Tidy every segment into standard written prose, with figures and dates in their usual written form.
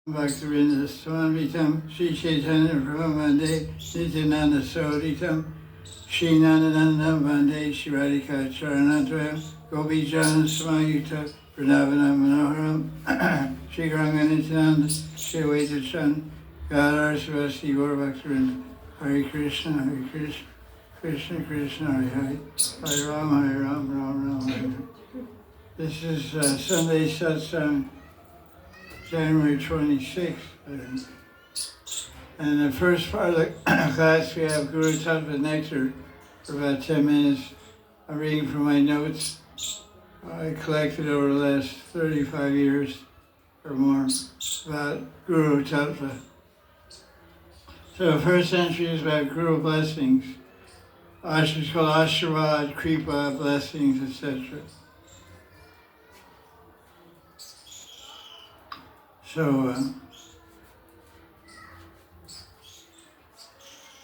Bhaktivinoda Swamitam Sri Chaitanya Prabhu Vande Nityananda Soditam Shri Nandananda Vande Shri Radhika Charanatwaya Gopi Jana Samayuta Vrindavanam Manoharam Shri Ranga Nityananda Shri Vaidachan Gadar Svasti Gaur Bhaktivinoda Hare Krishna Hare Krishna Krishna Krishna Hare Hare Hare Ram Ram Hare Hare. This is Sunday Satsang, January 26th, I think. And the first part of the class, we have Guru Tattva Nectar for about 10 minutes. I'm reading from my notes I collected over the last 35 years or more about Guru Tattva. So the first entry is about Guru blessings. It's called Ashirvad, Kripa, blessings, etc. So,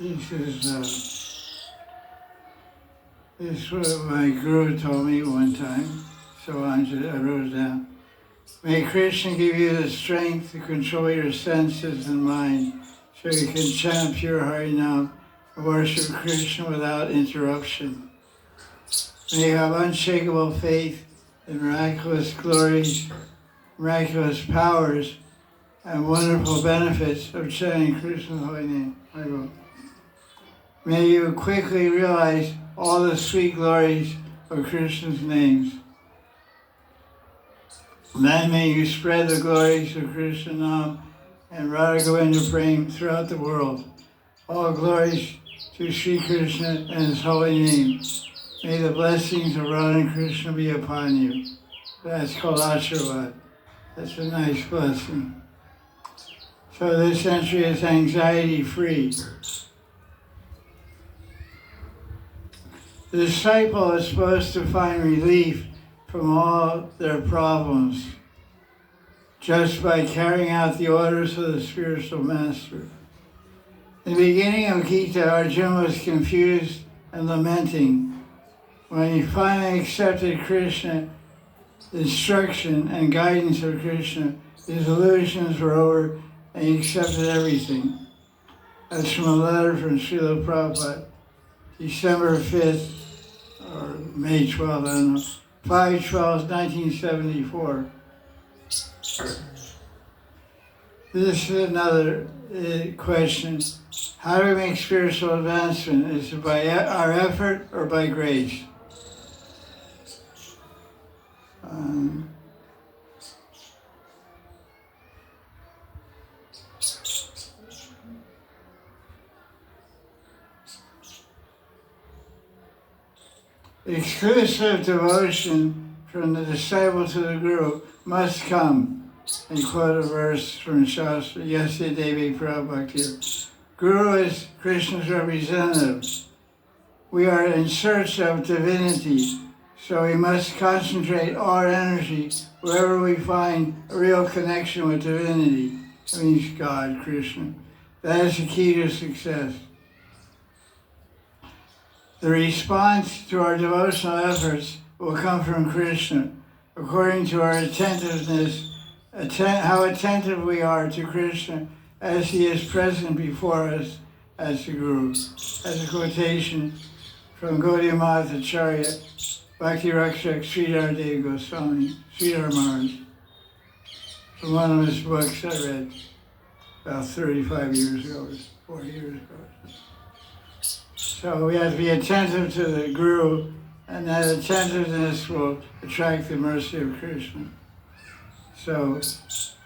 this is what my guru told me one time, so I wrote it down. May Krishna give you the strength to control your senses and mind so you can chant pure Harinam and worship Krishna without interruption. May you have unshakable faith in miraculous glories, miraculous powers, and wonderful benefits of chanting Krishna's holy name. May you quickly realize all the sweet glories of Krishna's names. Then may you spread the glories of Krishna Nam and Radha Govinda Prem throughout the world. All glories to Sri Krishna and his holy name. May the blessings of Radha and Krishna be upon you. That's called Ashirvad. That's a nice blessing. So this entry is anxiety-free. The disciple is supposed to find relief from all their problems just by carrying out the orders of the spiritual master. In the beginning of Gita, Arjuna was confused and lamenting. When he finally accepted Krishna, the instruction and guidance of Krishna, his illusions were over and he accepted everything. That's from a letter from Srila Prabhupada, December 5th, or May 12th, I don't know, 5/12/1974. This is another question. How do we make spiritual advancement? Is it by our effort or by grace? Exclusive devotion from the disciple to the Guru must come. And quote a verse from Shastra, Yasya Devi Prabhakti. Guru is Krishna's representative. We are in search of divinity, so we must concentrate our energy wherever we find a real connection with divinity. That means God, Krishna. That is the key to success. The response to our devotional efforts will come from Krishna, according to our attentiveness, how attentive we are to Krishna as he is present before us as the Guru. As a quotation from Gaudiya Madhacharya, Bhakti Rakshak Sridhar Dev Goswami, Sridhar Maharaj, from one of his books I read about 35 years ago, or 40 years ago. So we have to be attentive to the Guru, and that attentiveness will attract the mercy of Krishna. So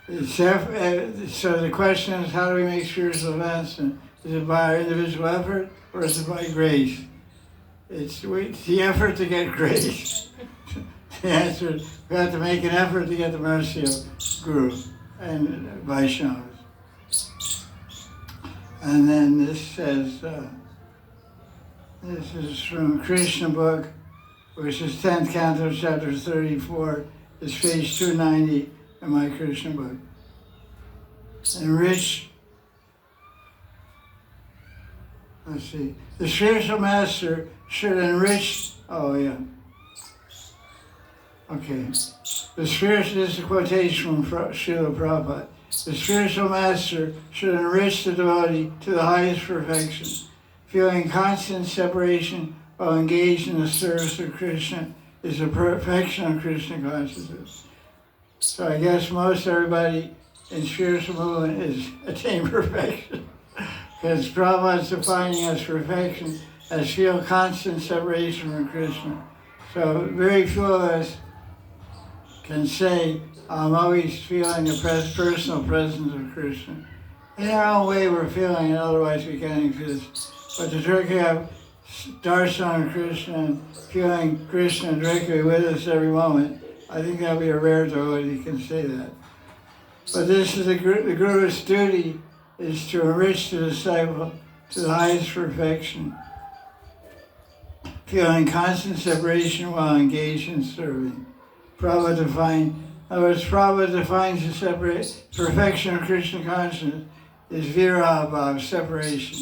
the question is, how do we make spiritual advancement? Is it by our individual effort, or is it by grace? It's the effort to get grace. The answer is we have to make an effort to get the mercy of Guru and Vaishnavas. And then this says, this is from Krishna book, which is 10th canto, chapter 34. It's page 290 in my Krishna book. The spiritual master should enrich, this is a quotation from Srila Prabhupada. The spiritual master should enrich the devotee to the highest perfection, feeling constant separation while engaged in the service of Krishna is the perfection of Krishna consciousness. So I guess most everybody in spiritual movement is attained perfection. Because Prabhupada's defining as perfection as feel constant separation from Krishna. So very few of us can say, I'm always feeling the personal presence of Krishna. In our own way we're feeling it, otherwise we can't exist. But to directly have darshan of Krishna and feeling Krishna directly with us every moment, I think that would be a rare devotee who can say that. But this is the Guru's duty, is to enrich the disciple to the highest perfection, feeling constant separation while engaged in serving. Prabhupada defines the perfection of Krishna consciousness is viraha bhav, separation.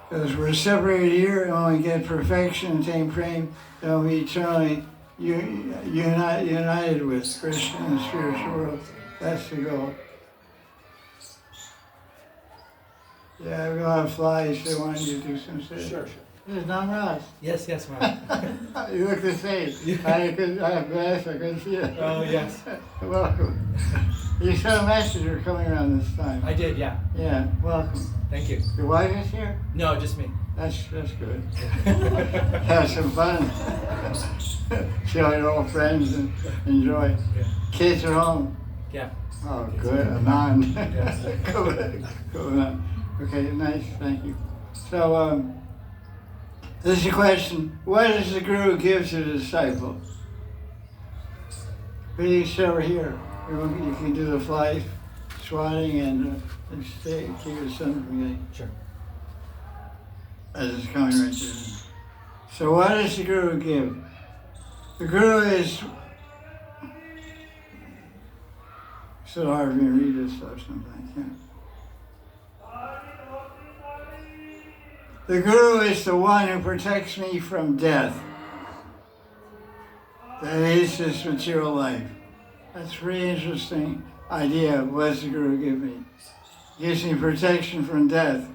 Because we're separated here, and when we get perfection and attain prema, then we'll be eternally united with Krishna in the spiritual world. That's the goal. Yeah, I have a lot of flies. They wanted you to do some stuff. Sure. This is Maharaj. Yes, Maharaj. You look the same. I have glasses, I couldn't see it. Oh, yes. Welcome. You saw a messenger coming around this time. I did, yeah. Yeah, welcome. Thank you. Your wife is here? No, just me. That's good. Have some fun. See all your old friends and enjoy. Yeah. Kids are home. Yeah. Oh, good. Anand. Yes. Cool. Okay, nice. Thank you. So, this is a question. What does the Guru give to the disciple? Please over here. You can do the fly swatting and stay, keep your son from getting. Sure. As it's coming right there. So what does the Guru give? The Guru is... It's so hard for me to read this stuff sometimes. Yeah. The Guru is the one who protects me from death. That is this material life. That's a really interesting idea of what does the Guru give me. He gives me protection from death.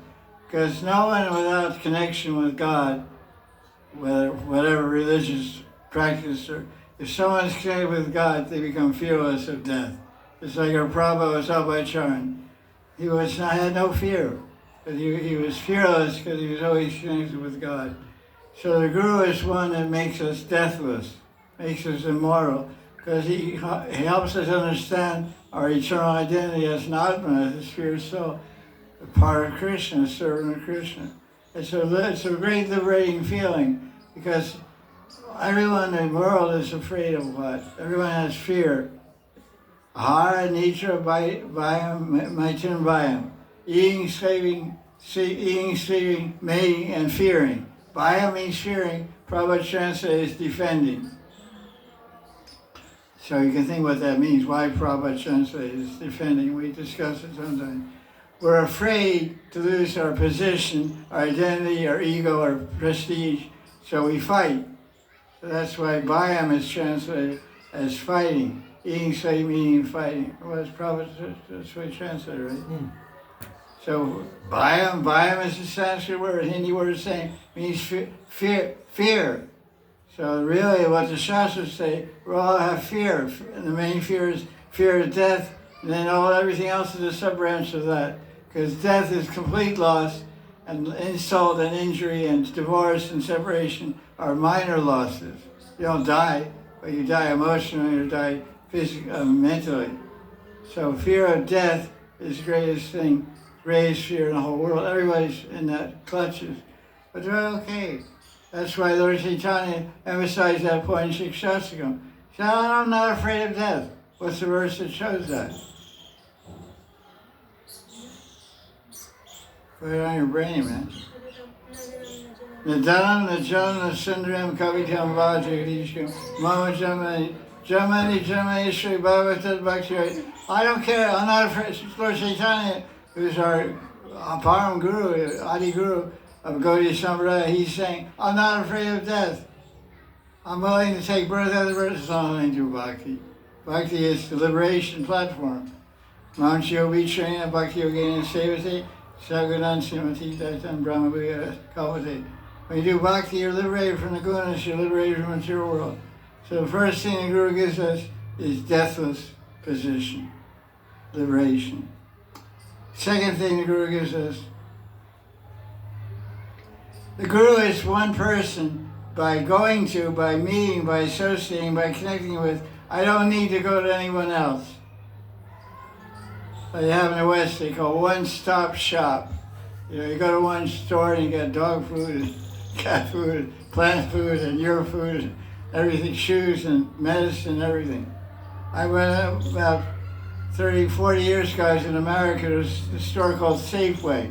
Because no one without connection with God, whatever religious practice, or if someone's connected with God, they become fearless of death. It's like our Prabhupada was out by Charan. He had no fear. But he was fearless because he was always connected with God. So the Guru is one that makes us deathless, makes us immortal, because he helps us understand our eternal identity as an Atma, as a spirit soul, a part of Krishna, a servant of Krishna. It's a great liberating feeling, because everyone in the world is afraid of what? Everyone has fear. Ahara, nitra, vayam, maitin, vayam. Eating, sleeping, mating, and fearing. Vayam means fearing. Prabhupada translates defending. So you can think what that means, why Prabhupada translates defending. We discuss it sometimes. We're afraid to lose our position, our identity, our ego, our prestige, so we fight. So that's why Bhayam is translated as fighting. Eating, sleeping, eating, and fighting. Well, that's probably that's what he translated, right? Mm. So Bhayam is a Sanskrit word, a Hindi word saying means fear. So really what the Shastras say, we all have fear. And the main fear is fear of death, and then everything else is a sub-branch of that. Because death is complete loss, and insult and injury and divorce and separation are minor losses. You don't die, but you die emotionally or die physically, mentally. So fear of death is the greatest thing, greatest fear in the whole world. Everybody's in that clutches, but they're okay. That's why Lord Chaitanya emphasized that point in Shikshastakam. He said, I'm not afraid of death. What's the verse that shows that? Put it on your brain, man. Nadanam, Najanam, Sundram, Kavitam, Vajradishkam, Mama Jamani, Shri Bhagavatat Bhakti. I don't care, I'm not afraid. Lord Chaitanya, who's our Param Guru, Adi Guru of Gaudiya Sampradaya, he's saying, I'm not afraid of death. I'm willing to take birth after birth as long as I do Bhakti. Bhakti is the liberation platform. Manchyo Vitrena Bhakti Yogena Sevate Sagadan Simati Daitan Brahma Bhuya Kalpate. When you do bhakti, you're liberated from the gunas, you're liberated from the material world. So the first thing the Guru gives us is deathless position, liberation. Second thing the Guru gives us, the Guru is one person. By going to, by meeting, by associating, by connecting with, I don't need to go to anyone else. They have in the West, they call one-stop shop. You know, you go to one store and you get dog food and cat food and plant food and your food and everything, shoes and medicine, everything. I went up about 30, 40 years ago, I was in America. There was a store called Safeway.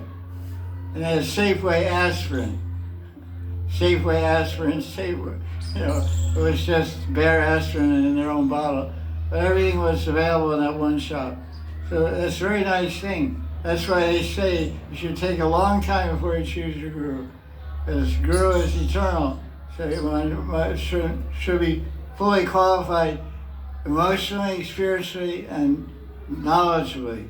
And they had Safeway aspirin. Safeway aspirin, Safeway, you know, it was just bare aspirin in their own bottle. But everything was available in that one shop. So that's a very nice thing. That's why they say you should take a long time before you choose your Guru. Because Guru is eternal. So one should be fully qualified emotionally, spiritually, and knowledgeably.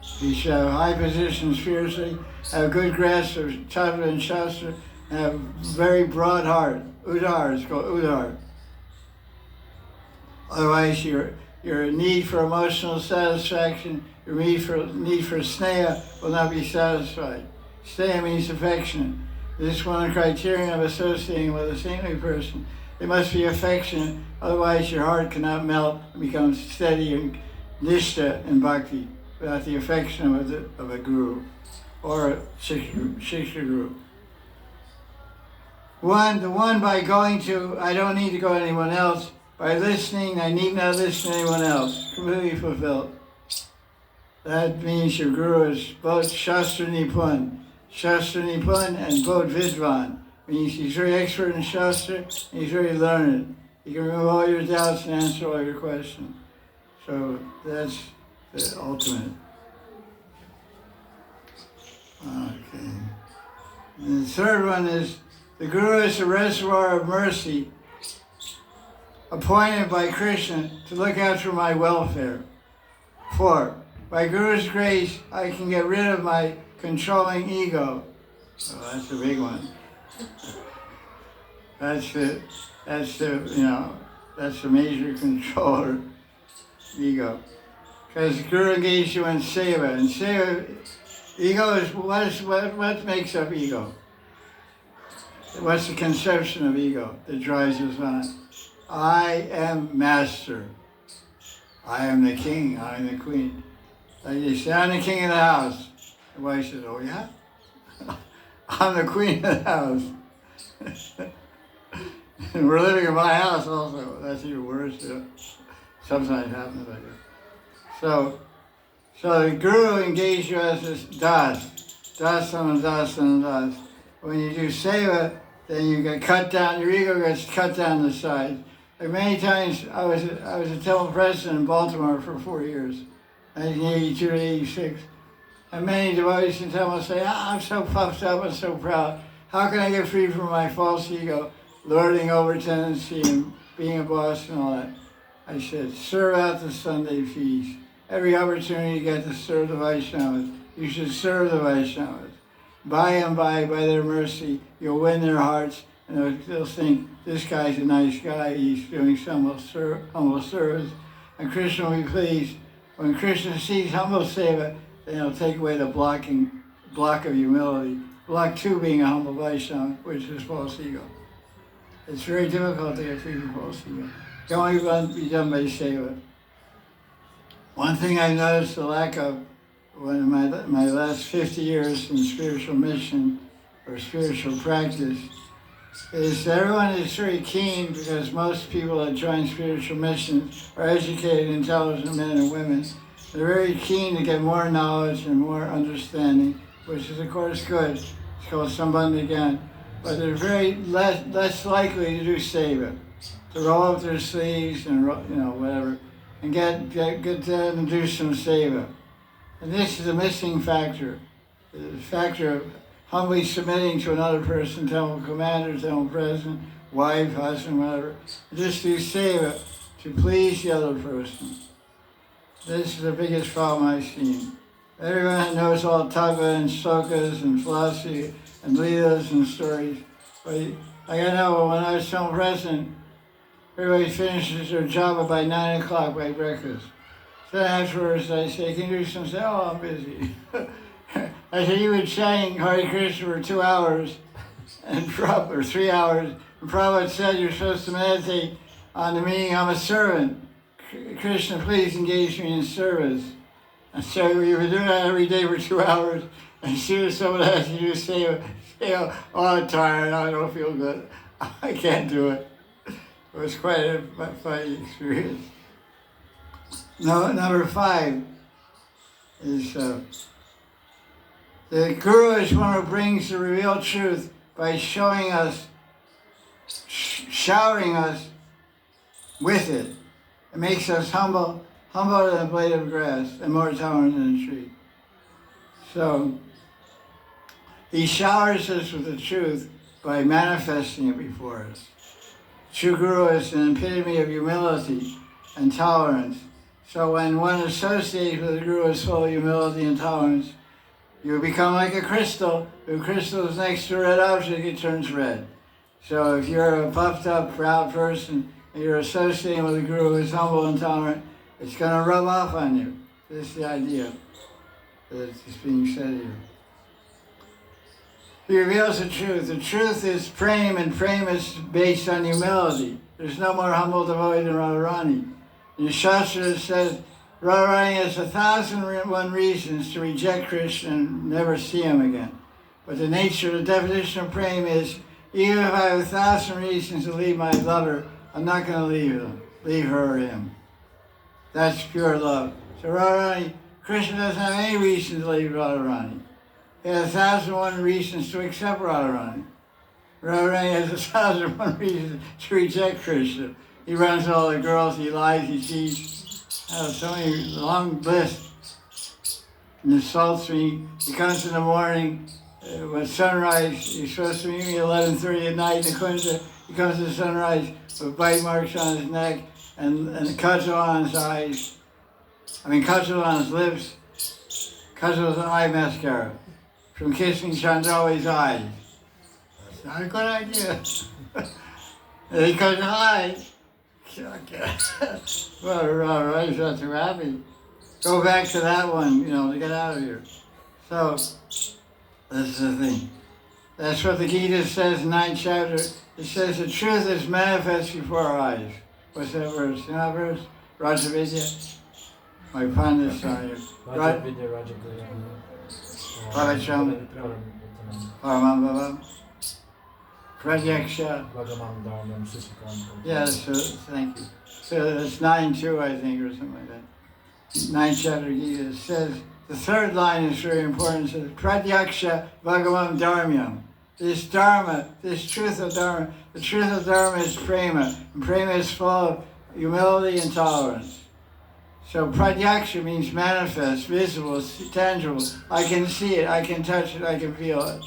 He should have high position spiritually, have good grasp of Tattva and Shastra, and have a very broad heart. Udar, it's called Udar. Otherwise, your need for emotional satisfaction, your need for sneha will not be satisfied. Sneha means affection. This is one of the criterion of associating with a saintly person. It must be affectionate, otherwise your heart cannot melt and become steady and nishtha in bhakti without the affection of a guru or a shiksha guru. The one by going to, I don't need to go to anyone else. By listening, I need not listen to anyone else. Completely fulfilled. That means your guru is both Shastra Nipun. Shastra Nipun and both Vidvan. Means he's very expert in Shastra and he's very learned. He can remove all your doubts and answer all your questions. So that's the ultimate. Okay. And the third one is, the Guru is a reservoir of mercy appointed by Krishna to look out for my welfare. 4. By Guru's grace, I can get rid of my controlling ego. Oh, that's a big one. That's the major controller, ego. Because Guru engaged you in seva, and seva, ego is what makes up ego? What's the conception of ego that drives us on? I am master. I am the king. I am the queen. Like you say, I'm the king of the house. The wife says, oh yeah? I'm the queen of the house. And we're living in my house also. That's even worse. You know? Sometimes happens like that. So the Guru engaged you as this das. Das. When you do seva, then you get cut down, your ego gets cut down the sides. Like many times, I was a temple president in Baltimore for 4 years, 1982 to 86. And many devotees in temple say, I'm so puffed up and so proud. How can I get free from my false ego, lording over tendency and being a boss and all that? I said, serve out the Sunday feast. Every opportunity you get to serve the Vaishnavas, you should serve the Vaishnavas. By and by their mercy, you'll win their hearts, and they'll think, this guy's a nice guy, he's doing some humble service, and Krishna will be pleased. When Krishna sees humble seva, then he'll take away the block of humility. Block 2 being a humble Vaishnava, which is false ego. It's very difficult to get free from false ego. It can only be done by seva. One thing I noticed the lack of in my last 50 years in spiritual mission or spiritual practice is everyone is very keen, because most people that join spiritual missions are educated, intelligent men and women. They're very keen to get more knowledge and more understanding, which is of course good. It's called Sambandha Gyan. But they're very less likely to do seva, to roll up their sleeves and whatever, and get them and do some seva. And this is a missing factor, the factor of humbly submitting to another person, temple commander, temple president, wife, husband, whatever. Just do seva to please the other person. This is the biggest problem I've seen. Everyone knows all Tattva and Slokas and philosophy and Leelas and stories. But like I know, when I was film president, everybody finishes their job by 9 o'clock by breakfast. So afterwards I say, can you do something? Say, oh, I'm busy. I said, you were saying Hare Krishna for 2 hours, or 3 hours, and Prabhupada said you're supposed to meditate on the meaning, I'm a servant. Krishna, please engage me in service. And so we would do that every day for 2 hours, and as soon as someone asks you to say, oh, I'm tired, I don't feel good, I can't do it. It was quite a funny experience. Number 5 is the Guru is one who brings the revealed truth by showing us, showering us with it. It makes us humble than a blade of grass and more tolerant than a tree. So he showers us with the truth by manifesting it before us. True Guru is an epitome of humility and tolerance. So when one associates with the Guru is full of humility and tolerance, you become like a crystal. If a crystal is next to a red object, it turns red. So if you're a puffed up, proud person, and you're associating with a Guru who is humble and tolerant, it's going to rub off on you. This is the idea that's being said here. He reveals the truth. The truth is prem, and prem is based on humility. There's no more humble devotee than Radharani. In the Shastra it says, Radharani has 1,001 reasons to reject Krishna and never see him again. But the nature, the definition of prem is, even if I have 1,000 reasons to leave my lover, I'm not going to leave her or him. That's pure love. So Radharani, Krishna doesn't have any reason to leave Radharani. He has 1,001 reasons to accept Radharani. Radharani has 1,001 reasons to reject Krishna. He runs all the girls, he lies, he cheats. So many long lists. And insults me. He comes in the morning with sunrise. He's supposed to meet me at 11:30 at night in the Kunja. He comes to sunrise with bite marks on his neck and cudgel on his eyes. Cudgel on his lips. Cudgel on eye mascara. From kissing Chandrali's eyes. It's not a good idea. And he goes, hi. Well, he's not too happy. Go back to that one, to get out of here. So, this is the thing. That's what the Gita says in 9th chapter. It says the truth is manifest before our eyes. What's that verse? You know that verse? Rajavidya? My pundits on you. Rajavidya, Paracham, Paramam Pratyaksha. Yes, thank you. So it's 9.2, I think, or something like that. 9th chapter Gita. It says, the third line is very important. It says, Pratyaksha Bhagavam Dharmyam. This Dharma, this truth of Dharma, the truth of Dharma is prema. And prema is full of humility and tolerance. So pratyaksha means manifest, visible, tangible. I can see it, I can touch it, I can feel it.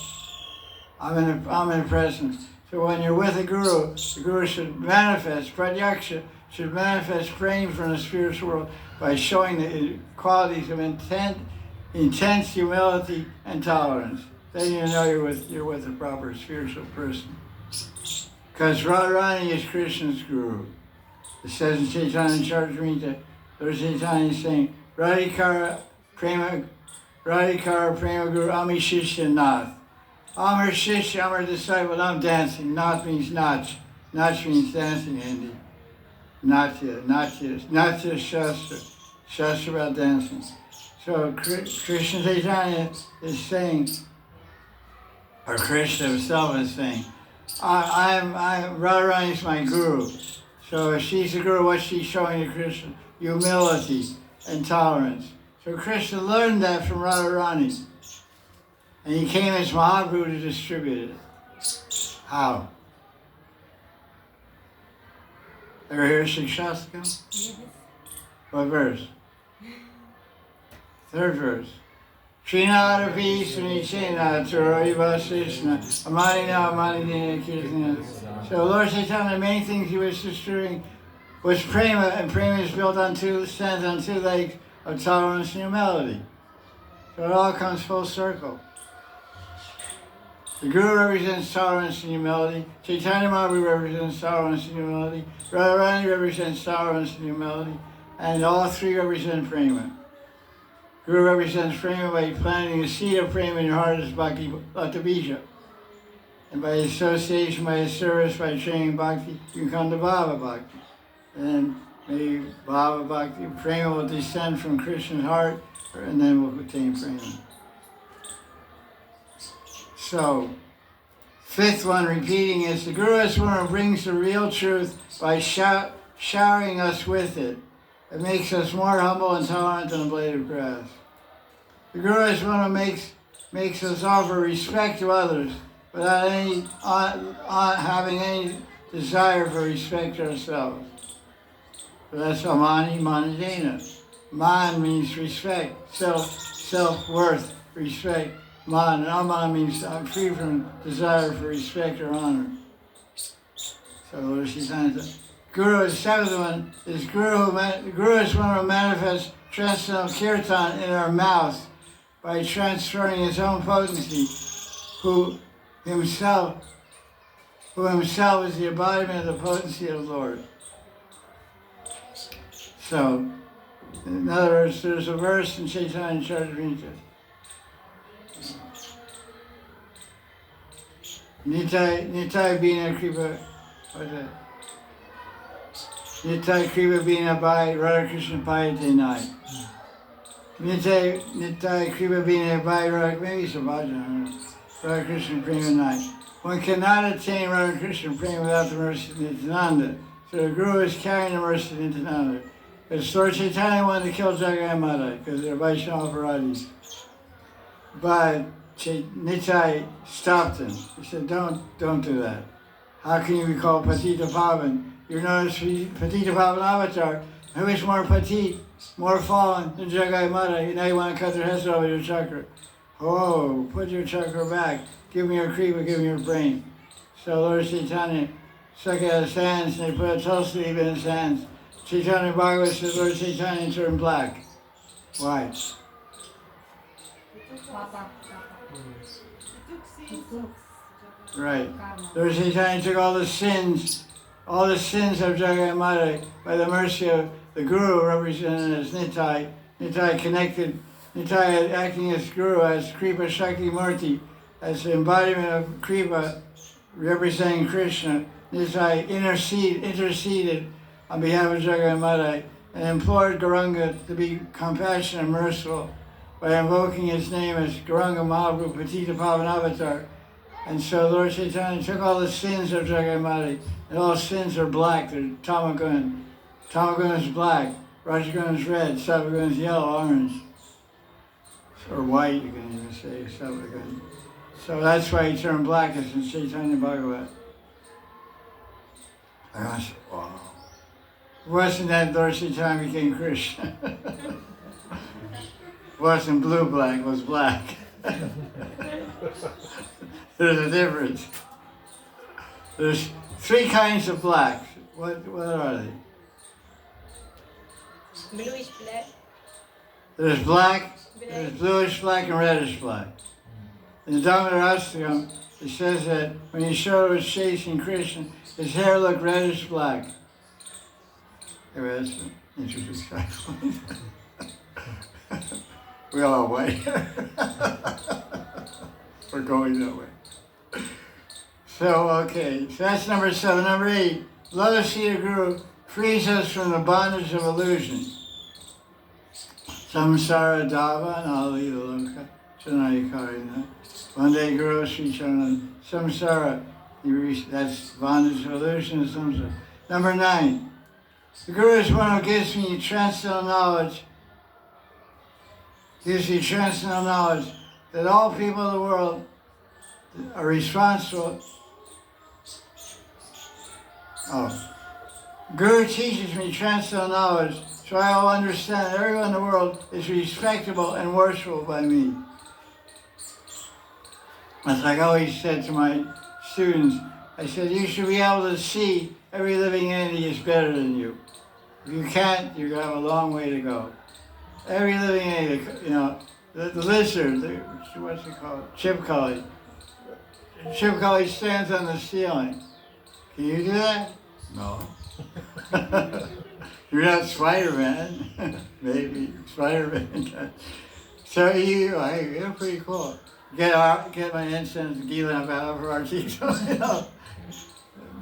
I'm in presence. So when you're with a guru, the guru should manifest, pratyaksha should manifest praying from the spiritual world by showing the qualities of intense humility and tolerance. Then you know you're with a proper spiritual person. Because Radharani is Krishna's guru. It says in Chaitanya Charitamrita, there's Chaitanya saying, Radhikara Prema Guru Ami Shishya Nath. I'm her Shishya, I'm her disciple, I'm dancing. Nath means Nach. Nach means dancing in Hindi. Natya Shastra. Shastra about dancing. So Krishna Chaitanya is saying, or Krishna himself is saying, Radharani is my guru. So if she's a guru, what's she showing to Krishna? Humility and tolerance. So Krishna learned that from Radharani. And he came as Mahaprabhu to distribute it. How? Ever hear Shikshastakam? Yes. What verse? 3rd verse. Srinara Vishnu Shena Turoi Vasishna Amanina Mahanidhi Kirtana. So Lord Chaitanya, the main things he was distributing was prema, and prema is built on stands on 2 legs, of tolerance and humility. So it all comes full circle. The Guru represents tolerance and humility. Chaitanya Mahaprabhu represents tolerance and humility. Radharani represents tolerance and humility. And all three represent prema. Guru represents prema by planting the seed of prema in your heart as bhakti lata bija. And by association, by service, by training bhakti, you come to Bhava Bhakti. And may Bhava Bhakti, prema will descend from Krishna's heart, and then we'll attain prema. So, fifth one, repeating, is the Guru is one who brings the real truth by showering us with it. It makes us more humble and tolerant than a blade of grass. The Guru is one who makes us offer respect to others without having any desire for respect ourselves. So that's Mahanidhi. Man means respect, self-worth, respect. Man, and Aman means I'm free from desire for respect or honor. So Lord Chaitanya says, Guru, the seventh one, is Guru is one who manifests transcendental kirtan in our mouth by transferring his own potency, who himself is the embodiment of the potency of the Lord. So, in other words, there's a verse in Chaitanya Charitamrita. Nitai Bina Kripa, what's that? Nitai Kripa Bina Bhai, Radha Krishna Payate Nai. Nitai Kripa Bina Bhai, maybe it's a bhajan, Radha Krishna Prema Nai. One cannot attain Radha Krishna Prema without the mercy of Nityananda. So the Guru is carrying the mercy of Nityananda. Because Lord Chaitanya wanted to kill Jagai Mata, because they're Vaishnava Paradis. But Nitai stopped him. He said, don't do that. How can you be called Patita Pavan? You're known as Patita Pavan Avatar. Who is more Patit, more fallen than Jagai Mata? Now you want to cut their heads off with your chakra. Oh, put your chakra back. Give me your kripa, give me your brain. So Lord Chaitanya stuck out his hands and they put a tulsi leaf in his hands. Chaitanya Bhagavat said Lord Chaitanya turned black. Why? Right. Lord Chaitanya took all the sins of Jagai Mata by the mercy of the Guru, represented as Nitai. Nitai acting as Guru, as Kripa Shakti Murti, as the embodiment of Kripa, representing Krishna. Nitai interceded on behalf of Jagai Mata and implored Gauranga to be compassionate and merciful by invoking his name as Gauranga Mahaprabhu Patita Pavan Avatar. And so Lord Chaitanya took all the sins of Jagai Mata, and all sins are black. They're Tamagun. Tamagun is black, Rajagun is red, Sattvagun is yellow, orange. Or white, you can even say, Sattvagun. So that's why he turned black, as in Chaitanya Bhagavat. I said, wow. It wasn't that Lord Chaitanya became Krishna. It wasn't blue-black, it was black. There's a difference. There's three kinds of blacks. What are they? Bluish black. There's black, there's bluish black, and reddish black. In the Dhammarastakam, it says that when Yashoda was chasing Krishna, his hair looked reddish black. Anyway, that's an interesting fact. We all have white hair. We're going that way. So, okay, so that's number 7. Number 8, Lotus Seed Guru frees us from the bondage of illusion. Samsara Dava Nali Loka Chanayakarina. Vande Guru Sri Charan. Samsara, that's bondage of illusion, samsara. Number 9, the Guru is one who gives me transcendental knowledge. Gives me transcendental knowledge that all people of the world are responsible. Guru teaches me transcendental knowledge, so I will understand that everyone in the world is respectable and worshipful by me. As I always said to my students, I said, you should be able to see every living entity is better than you. If you can't, you have a long way to go. every living thing, you know, the lizard, what's it called? Chipcolly. Chipcolly stands on the ceiling. Can you do that? No. You're not Spider-Man. Maybe Spider-Man can. So you're pretty cool. Get my incense, ghee lamp out of our tea, you know.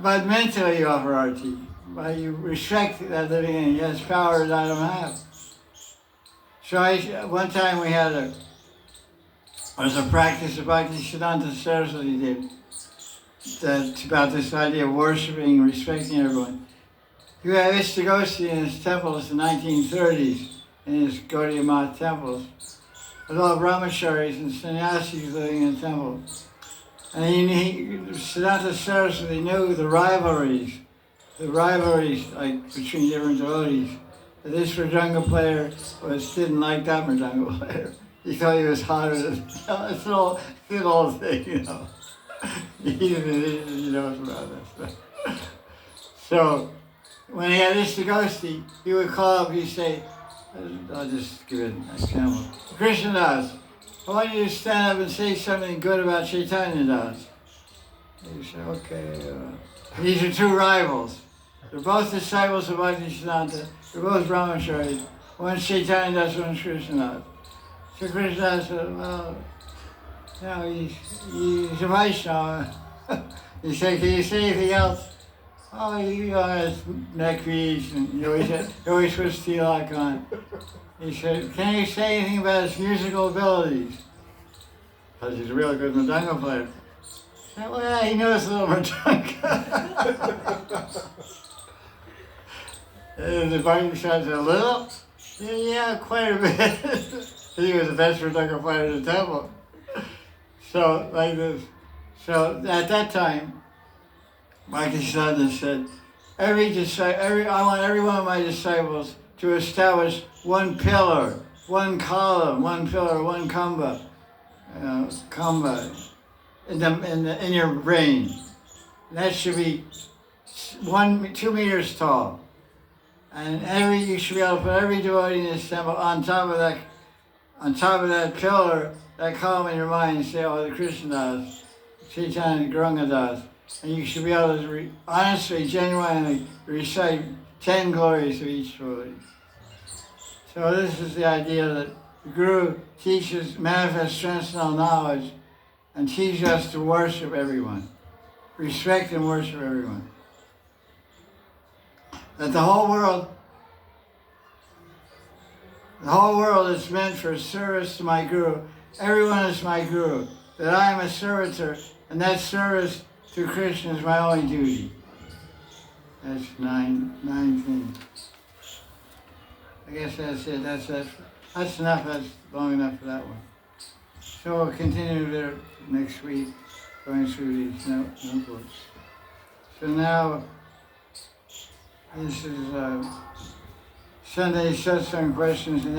But mentally you offer arti. But you respect that living entity. It has power that I don't have. So one time we had there was a practice of Bhakti Siddhanta Saraswati did that's about this idea of worshiping and respecting everyone. You had Istagosti in his temples in the 1930s, in his Gaudiya Math temples, with all brahmacharis and sannyasis living in temples. And Siddhanta Saraswati knew the rivalries like between different devotees. This Mridanga player didn't like that Mridanga player. He thought he was hotter than it's an old thing, you know. He knows about that stuff. So when he had Istagosti, he would call up, he'd say, I'll just give it an example. Krishnadas, I want you to stand up and say something good about Chaitanya Das. He said, okay. These are two rivals. They're both disciples of Bhakti Siddhanta. They're both brahmacharis. One's Chaitanya Das, one's Krishnadas. So Krishnadas said, well, you know, he's a Vaishnava. He said, can you say anything else? Oh, he has neck beads and he always puts tilak on. He said, can you say anything about his musical abilities? Because he's a real good Mridanga player. I said, well, yeah, he knows a little Mridanga. And the Bhakti said, a little? Yeah, quite a bit. He was the best Mridanga player in the temple. So, like this. So, at that time, Bhakti Siddhanta said, I want every one of my disciples to establish one pillar, one column, one pillar, one kamba, in your brain. And that should be 2 meters tall. And you should be able to put every devotee in this temple on top of that pillar, that column in your mind, and say, oh, the Krishnadas, Chaitanya Gauranga. And you should be able to honestly, genuinely recite 10 glories of each devotee. So this is the idea that the Guru teaches, manifests transcendental knowledge, and teaches us to worship everyone, respect and worship everyone. That the whole world is meant for service to my Guru. Everyone is my Guru. That I am a servitor, and that service to Krishna is my only duty. That's nine things. I guess that's it. That's enough. That's long enough for that one. So we'll continue there next week, going through these notebooks. So now, this is Sunday Satsang questions and